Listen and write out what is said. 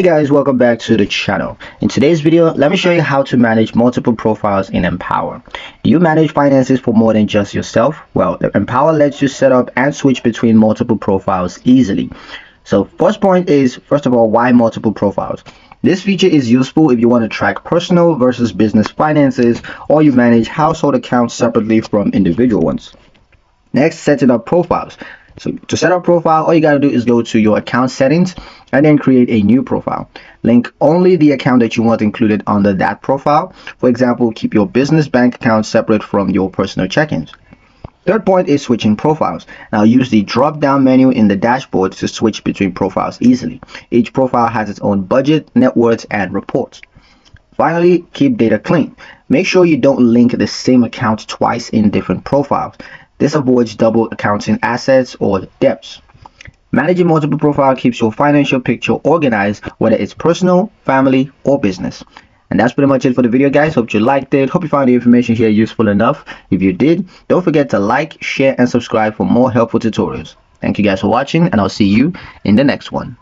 Hey guys, welcome back to the channel. In today's video, let me show you how to manage multiple profiles in Empower. Do you manage finances for more than just yourself? Well, Empower lets you set up and switch between multiple profiles easily. So first point is, first of all, why multiple profiles? This feature is useful if you want to track personal versus business finances, or you manage household accounts separately from individual ones. Next, setting up profiles. So to set up profile, all you got to do is go to your account settings and then create a new profile. Link only the account that you want included under that profile. For example, keep your business bank account separate from your personal check-ins. Third point is switching profiles. Now use the drop-down menu in the dashboard to switch between profiles easily. Each profile has its own budget, net worth, and reports. Finally, keep data clean. Make sure you don't link the same account twice in different profiles. This avoids double accounting assets or debts. Managing multiple profiles keeps your financial picture organized, whether it's personal, family, or business. And that's pretty much it for the video, guys. Hope you liked it. Hope you found the information here useful enough. If you did, don't forget to like, share, and subscribe for more helpful tutorials. Thank you guys for watching, and I'll see you in the next one.